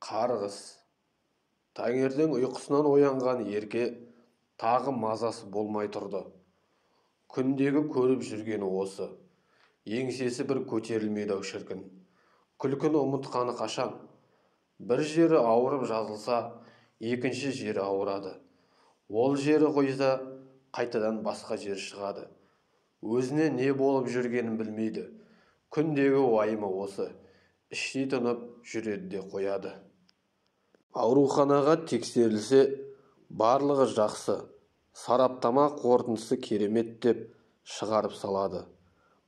Қарғыс. Таңертең ұйқысынан оянған ерке тағы мазасы болмай тұрды. Күндегі көріп жүргені осы. Еңсесі бір көтерілмеді-ау шіркін. Күлкіні ұмытқаны қашан? Бір жері ауырып жазылса, екінші жері ауырады. Ол жері қойса, қайтадан басқа жер шығады. Өзіне не болып жүргенін білмейді. Күндегі уайымы осы. Іштей тынып жүреді де қояды. Ауруханаға тексерілсе, барлығы жақсы. Сараптама қорытындысы керемет деп шығарып салады.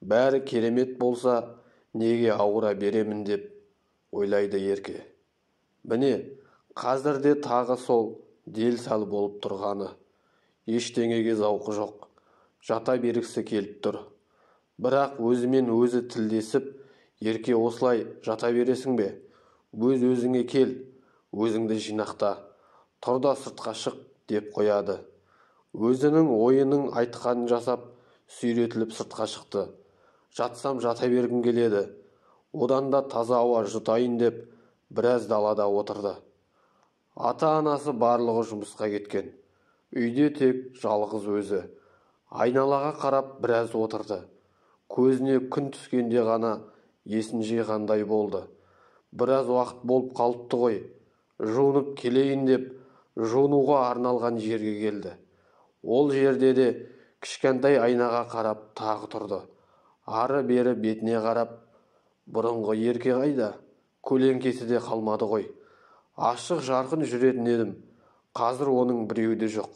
Бәрі керемет болса, неге ауыра беремін деп ойлайды ерке. Міне, қазір де тағы сол дел-сал болып тұрғаны. Ештеңеге зауқы жоқ. Жата бергісі келіп тұр. Бірақ өзімен өзі тілдесіп, ерке осылай жата бересің бе? Өз-өзіңе кел, өзіңді жинақта, тұр да сыртқа шық деп қояды. Өзінің ойының айтқанын жасап, сүйретіліп сыртқа шықты. Жатсам жата бергім келеді. Одан да таза ауа жұтайын деп біраз далада отырды. Ата-анасы барлығы жұмысқа кеткен. Үйде тек жалғыз өзі. Айналаға қарап біраз отырды. Көзіне күн түскенде ғана есін жиғандай болды. Біраз уақыт болып қалыпты ғой. Жуынып келейін деп жуынуға арналған жерге келді. Ол жерде де кішкентай айнаға қарап тағы тұрды. Ары-бері бетіне қарап, бұрынғы ерке қайда? Көлеңкесі де қалмады ғой. Ашық жарқын жүретін едім. Қазір оның біреуі де жоқ.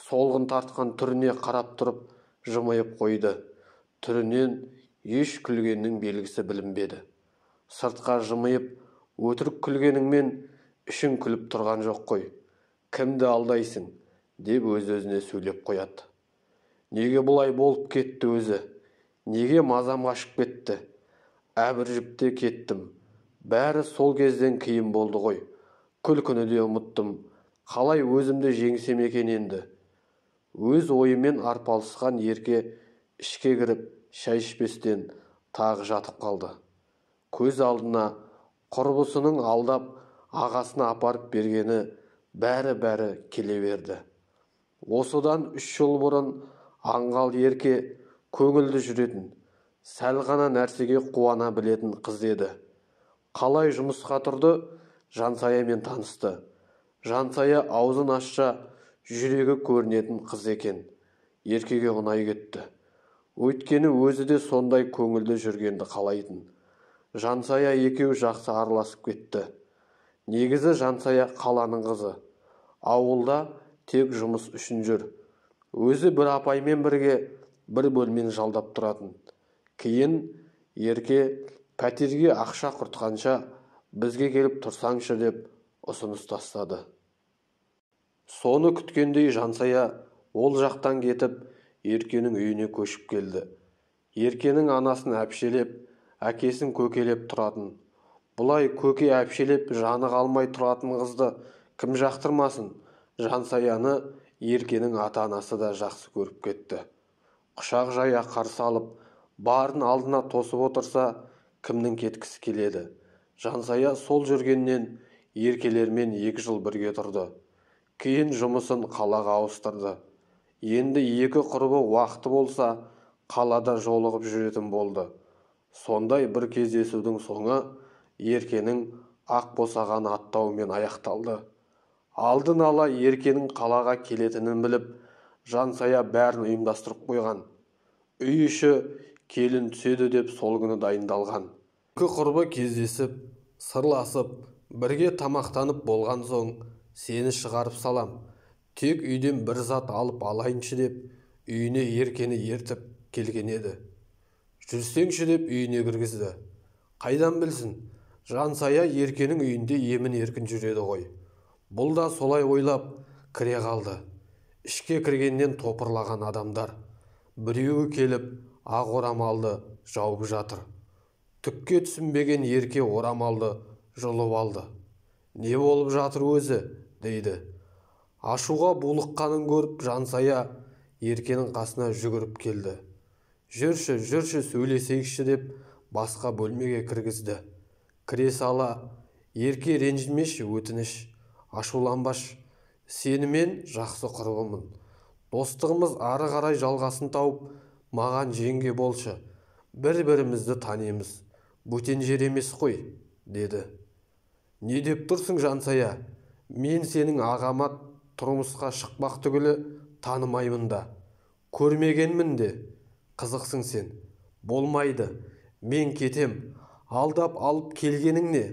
Солғын тартқан түріне қарап тұрып жымиып қойды. Түрінен еш күлгеннің белгісі білінбеді. Сыртқа жымиып өтірік күлгеніңмен ішің күліп тұрған жоқ қой. Кімді алдайсың? Деп өз-өзіне сөйлеп қояды. Неге бұлай болып кетті өзі? Неге мазам қашып кетті? Әбіржіпте кеттім. Бәрі сол кезден кейін болды ғой. Күлкіні де ұмыттым. Қалай өзімді жеңсем екен енді? Өз ойымен арпалысқан ерке ішке кіріп, шай ішпестен тағы жатып қалды. Көз алдына құрбысының алдап ағасына апарып бергені бәрі келе берді. Осыдан 3 жыл бұрын аңғал ерке, көңілді жүретін, сәл ғана нәрсеге қуана білетін қыз еді. Қалай жұмысқа тұрды, Жансаямен танысты. Жансая аузын ашса жүрегі көрінетін қыз екен. Еркеге ұнай кетті. Өйткені өзі де сондай көңілді жүргенді қалайтын. Жансая екеу жақсы араласып кетті. Негізі Жансая қаланың қызы. Ауылда тек жұмыс үшін жүр. Өзі бір апаймен бірге бір бөлмені жалдап тұратын. Кейін ерке пәтерге ақша құртқанша бізге келіп тұрсаңшы деп ұсыныс тастады. Соны күткендей Жансая ол жақтан кетіп еркенің үйіне көшіп келді. Еркенің анасын әпшелеп, әкесін көкелеп тұратын. Бұлай көке әпшелеп жаны қалмай тұратын қызды кім жақтырмасын? Жансаяны еркенің ата-анасы да жақсы көріп кетті. Құшақ жая қарсы алып, барын алдына тосып отырса, кімнің кеткісі келеді? Жансая сол жүргеннен еркелермен 2 жыл бірге тұрды. Кейін жұмысын қалаға ауыстырды. Енді 2 құрбы уақыты болса, қалада жолығып жүретін болды. Сондай бір кездесудің соңы еркенің ақ босаған аттауымен аяқталды. Алдын ала еркенің қалаға келетінін біліп, Жансая бәрін ұйымдастырып қойған. Үй іші келін түседі деп сол күні дайындалған. 2 құрбы кездесіп, сырласып, бірге тамақтанып болған соң, сені шығарып салам. Тек үйден бір зат алып алайыншы деп, үйіне еркені ертіп келген еді. Жүрсеңші деп үйіне кіргізді. Қайдан білсін? Жансая еркенің үйінде емін-еркін жүреді ғой. Бұл да солай ойлап кіре қалды. Ішке кіргеннен топырлаған адамдар. Біреуі келіп ақ орамалды жауып жатыр. Түкке түсінбеген ерке орамалды жұлып алды. Не болып жатыр өзі? Дейді. Ашуға булыққанын көріп Жансая еркенің қасына жүгіріп келді. Жүрші сөйлесейікші деп басқа бөлмеге кіргізді. Кіре сала Ерке ренжімеші, өтініш, ашуланбаш. Сенімен жақсы құрбымын. Достығымыз ары қарай жалғасын тауып, маған жеңге болшы. Бір-бірімізді танеміз. Бөтен жер емес қой, деді. Не деп тұрсың, Жансая? Мен сенің ағама тұрмысқа шықпақ түгілі танымаймын да. Көрмегенмін де. Қызықсың сен. Болмайды. Мен кетем. Алдап алып келгенің не?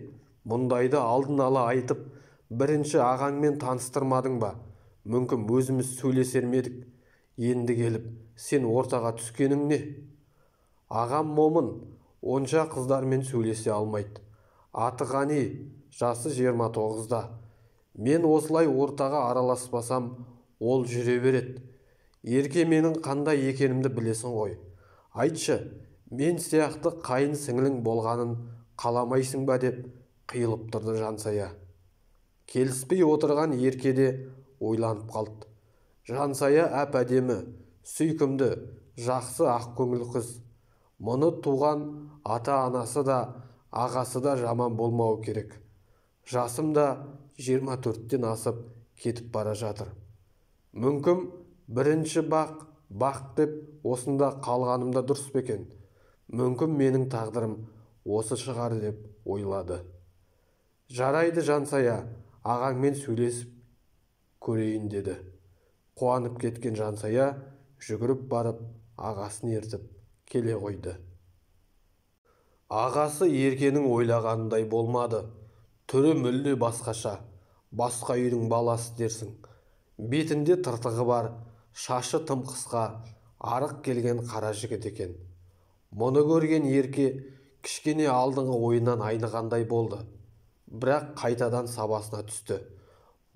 Мұндайды алдын ала айтып, бірінші ағаңмен таныстырмадың ба? Мүмкін өзіміз сөйлесер медік. Енді келіп, сен ортаға түскенің не? Ағам момын, онша қыздармен сөйлесе алмайды. Аты Ғани, жасы 29-да. Мен осылай ортаға араласпасам, ол жүре береді. Ерке менің қандай екенімді білесің ғой. Айтшы, мен сияқты қайын сіңлің болғанын қаламайсың ба деп қиылып тұрды Жансая. Келіспей отырған Ерке де ойланып қалды. Жансая әп-әдемі, сүйкімді, жақсы ақкөңіл қыз. Мұны туған ата-анасы да, ағасы да жаман болмауы керек. Жасым да 24-тен асып кетіп бара жатыр. Мүмкін бірінші бақ деп осында қалғанымда дұрыс па екен? Мүмкін менің тағдырым осы шығар деп ойлады. Жарайды, Жансая, ағаңмен сөйлесіп көрейін деді. Қуанып кеткен Жансая жүгіріп барып ағасын ертіп келе қойды. Ағасы Еркенің ойлағанындай болмады. Түрі мүлде басқаша, басқа үйдің баласы дерсің. Бетінде тыртығы бар, шашы тым қысқа, арық келген қара жігіт екен. Мұны көрген Ерке кішкене алдыңғы ойынан айнығандай болды. Бірақ қайтадан сабасына түсті.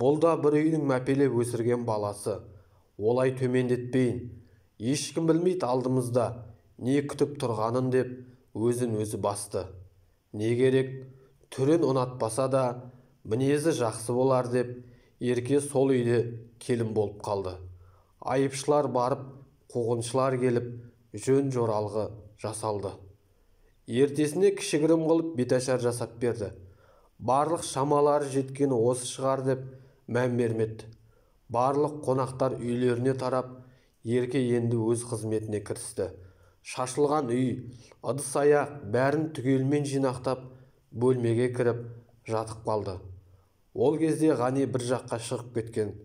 Бұл да бір үйдің мәпелеп өсірген баласы. Олай төмендетпейін. Ешкім білмейді алдымызда не күтіп тұрғанын деп өзін-өзі басты. Не керек, түрін ұнатпаса да мінезі жақсы болар деп Ерке сол үйде келін болып қалды. Айыпшылар барып, қуғыншылар келіп, жөн жоралғы жасалды. Ертесіне кішігірім қылып беташар жасап берді. Барлық шамалары жеткені осы шығар деп мән бермеді. Барлық қонақтар үйлеріне тарап, Ерке енді өз қызметіне кірісті. Шашылған үй, ыдыс-аяқ бәрін түгелмен жинақтап, бөлмеге кіріп жатып қалды. Ол кезде Ғани бір жаққа шығып кеткен.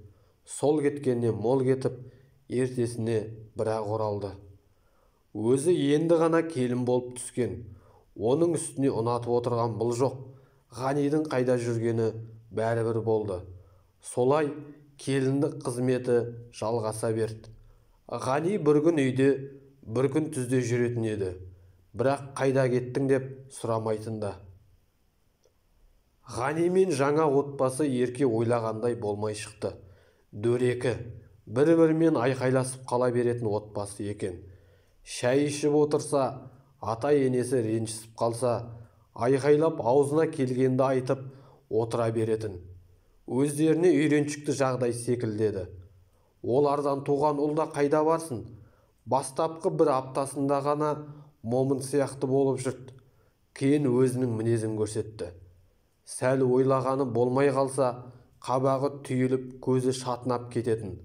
Сол кеткенне мол кетіп, ертесіне бірақ оралды. Өзі енді ғана келін болып түскен. Оның үстіне ұнатып отырған бұл жоқ. Ғанидың қайда жүргені бәрібір болды. Солай келіндік қызметі жалғаса берді. Ғани бір күн үйде, бір күн түзде жүретін еді. Бірақ қайда кеттің деп сұрамайтын да. Ғани мен жаңа отбасы Ерке ойлағандай болмай шықты. Дөрекі, бір-бірімен айқайласып қала беретін отбасы екен. Шай ішіп отырса, ата-енесі ренжісіп қалса, айқайлап аузына келгенді айтып отыра беретін. Өздеріне үйреншікті жағдай секілдеді. Олардан туған ұлда қайда барсын? Бастапқы бір аптасында ғана момын сияқты болып жүрді. Кейін өзінің мінезін көрсетті. Сәл ойлағаны болмай қалса, қабағы түйіліп, көзі шатынап кететін.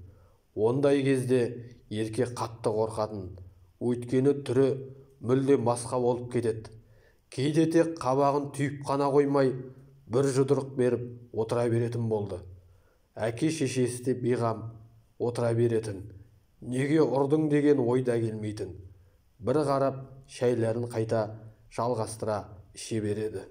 Ондай кезде Ерке қатты қорқатын. Өйткені түрі мүлде басқа болып кетеді. Кейде тек қабағын түйіп қана қоймай, бір жұдырық беріп отыра беретін болды. Әке-шешесі де бейғам отыра беретін. Неге ұрдың деген ойда келмейтін. Бір қарап шәйлерін қайта жалғастыра іше береді.